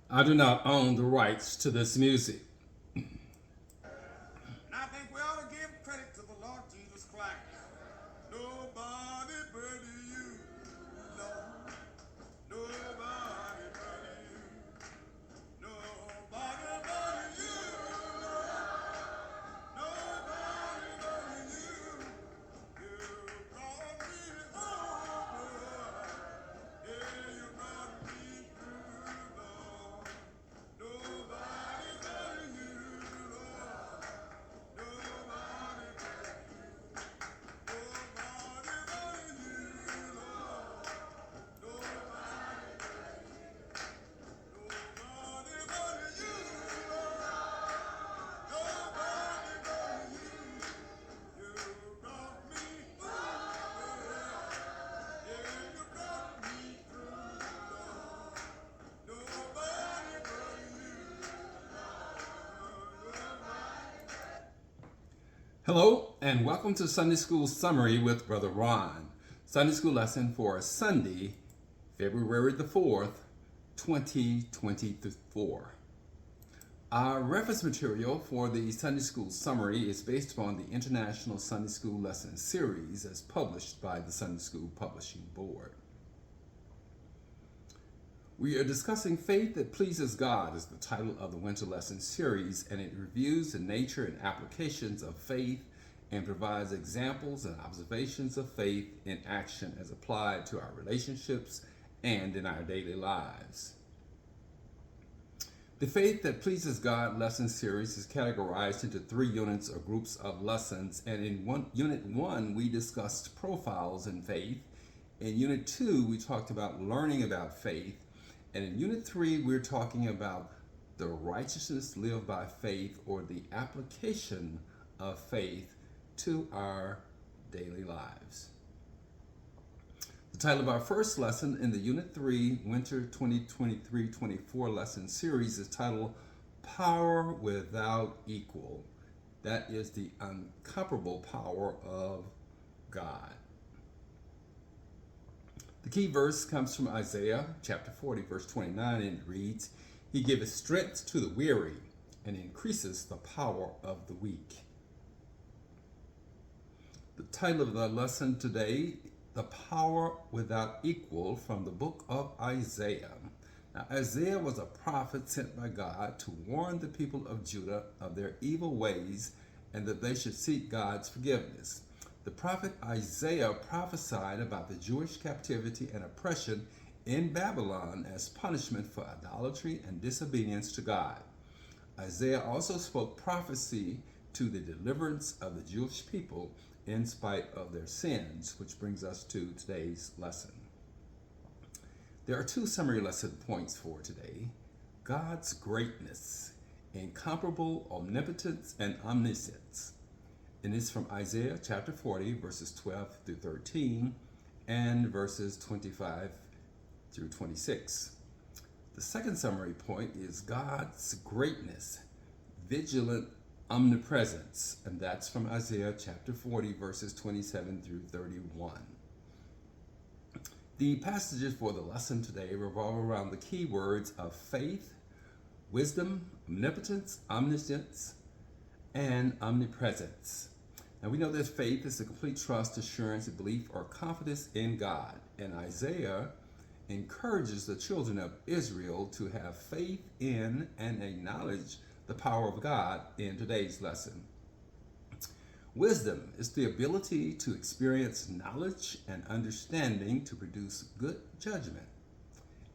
I do not own the rights to this music. And I think we ought to give credit to the Lord Jesus Christ. Nobody but you, Lord. Nobody but you. Nobody but you, Lord. Nobody but you. You brought me over. Yeah, you brought me through, Lord. Nobody but you, Lord. Nobody but nobody but you, Lord. Nobody, nobody but you, Lord. Nobody but you. You brought me through. Yeah, you brought me through, Lord. Nobody but you. Hello, and welcome to Sunday School Summary with Brother Ron. Sunday School lesson for Sunday, February the 4th, 2024. Our reference material for the Sunday School Summary is based upon the International Sunday School Lesson Series as published by the Sunday School Publishing Board. We are discussing Faith That Pleases God is the title of the Winter Lesson Series, and it reviews the nature and applications of faith and provides examples and observations of faith in action as applied to our relationships and in our daily lives. The Faith That Pleases God lesson series is categorized into 3 units or groups of lessons, and in Unit 1 we discussed profiles in faith. In Unit 2 we talked about learning about faith, and in Unit 3 we're talking about the righteousness lived by faith, or the application of faith to our daily lives. The title of our first lesson in the Unit 3 Winter 2023-24 lesson series is titled Power Without Equal. That is the incomparable power of God. The key verse comes from Isaiah chapter 40, verse 29, and it reads, He giveth strength to the weary and increases the power of the weak. The title of the lesson today, The Power Without Equal, from the book of Isaiah. Now, Isaiah was a prophet sent by God to warn the people of Judah of their evil ways and that they should seek God's forgiveness. The prophet Isaiah prophesied about the Jewish captivity and oppression in Babylon as punishment for idolatry and disobedience to God. Isaiah also spoke prophecy to the deliverance of the Jewish people in spite of their sins, which brings us to today's lesson. There are 2 summary lesson points for today: God's greatness, incomparable omnipotence, and omniscience. And it's from Isaiah chapter 40, verses 12 through 13, and verses 25 through 26. The second summary point is God's greatness, vigilant omnipresence, and that's from Isaiah chapter 40, verses 27 through 31. The passages for the lesson today revolve around the key words of faith, wisdom, omnipotence, omniscience, and omnipresence. Now we know that faith is a complete trust, assurance, belief, or confidence in God. And Isaiah encourages the children of Israel to have faith in and acknowledge the power of God in today's lesson. Wisdom is the ability to experience knowledge and understanding to produce good judgment.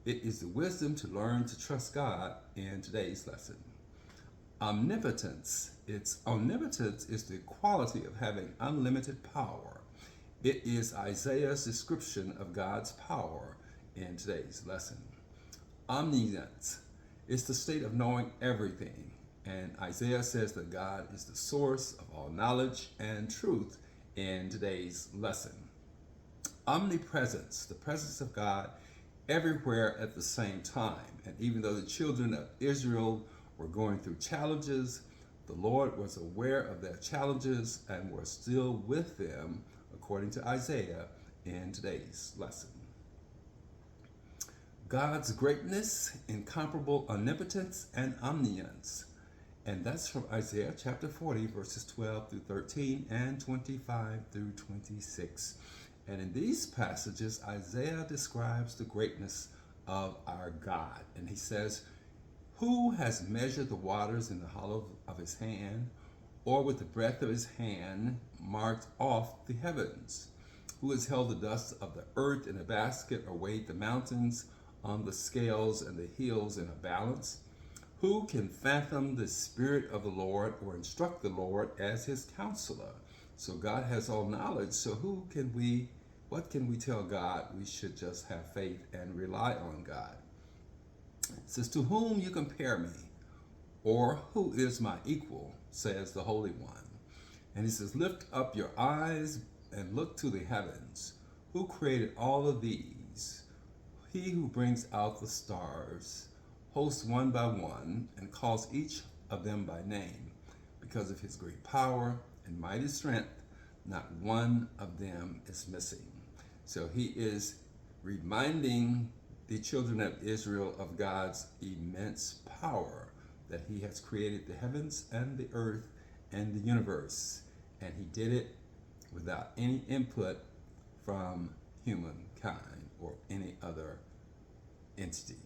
It is the wisdom to learn to trust God in today's lesson. Omnipotence. Omnipotence is the quality of having unlimited power. It is Isaiah's description of God's power in today's lesson. Omniscience is the state of knowing everything, and Isaiah says that God is the source of all knowledge and truth in today's lesson. Omnipresence, the presence of God everywhere at the same time. And even though the children of Israel were going through challenges, the Lord was aware of their challenges and was still with them, according to Isaiah, in today's lesson. God's greatness, incomparable omnipotence, and omniscience. And that's from Isaiah chapter 40, verses 12 through 13 and 25 through 26. And in these passages, Isaiah describes the greatness of our God. And he says, "Who has measured the waters in the hollow of his hand, or with the breadth of his hand marked off the heavens? Who has held the dust of the earth in a basket, or weighed the mountains on the scales and the hills in a balance? Who can fathom the Spirit of the Lord, or instruct the Lord as his counselor?" So God has all knowledge. So what can we tell God? We should just have faith and rely on God. It says, "To whom you compare me, or who is my equal, says the Holy One." And he says, "Lift up your eyes and look to the heavens. Who created all of these? He who brings out the stars, hosts one by one, and calls each of them by name. Because of his great power and mighty strength, not one of them is missing." So he is reminding the children of Israel of God's immense power, that he has created the heavens and the earth and the universe. And he did it without any input from humankind or any other entity.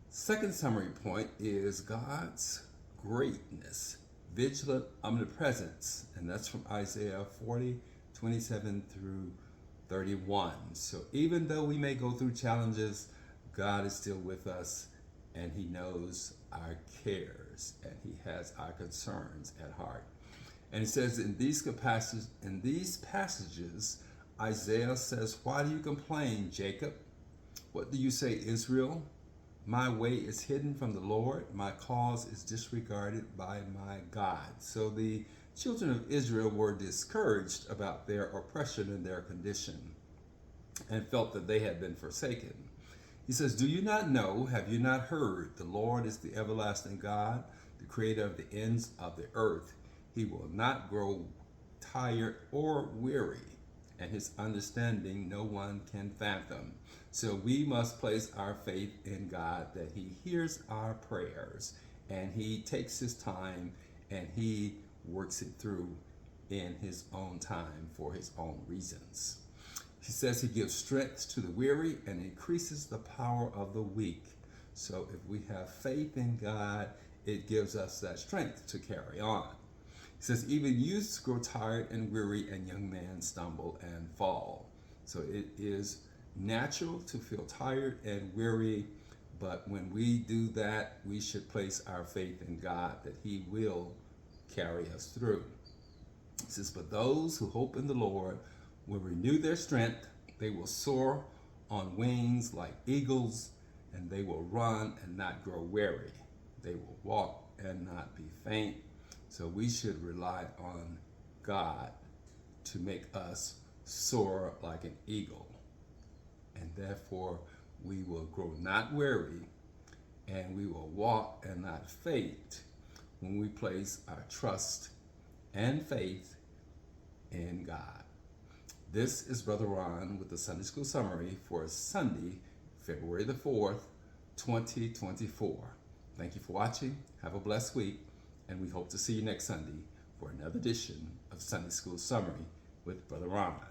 Second summary point is God's greatness, vigilant omnipresence, and that's from Isaiah 40, 27 through 31. So even though we may go through challenges, God is still with us, and he knows our cares, and he has our concerns at heart. And it says in these passages, Isaiah says, "Why do you complain, Jacob? What do you say, Israel? My way is hidden from the Lord. My cause is disregarded by my God." So the children of Israel were discouraged about their oppression and their condition, and felt that they had been forsaken. He says, "Do you not know? Have you not heard? The Lord is the everlasting God, the creator of the ends of the earth. He will not grow tired or weary, and his understanding no one can fathom." So we must place our faith in God, that he hears our prayers, and he takes his time, and he works it through in his own time for his own reasons. He says he gives strength to the weary and increases the power of the weak. So if we have faith in God, it gives us that strength to carry on. He says, "Even youths grow tired and weary, and young men stumble and fall." So it is natural to feel tired and weary, but when we do that, we should place our faith in God, that he will carry us through. It says, "But those who hope in the Lord will renew their strength. They will soar on wings like eagles, and they will run and not grow weary. They will walk and not be faint." So we should rely on God to make us soar like an eagle. And therefore, we will grow not weary, and we will walk and not faint when we place our trust and faith in God. This is Brother Ron with the Sunday School Summary for Sunday, February the 4th, 2024. Thank you for watching. Have a blessed week, and we hope to see you next Sunday for another edition of Sunday School Summary with Brother Ron.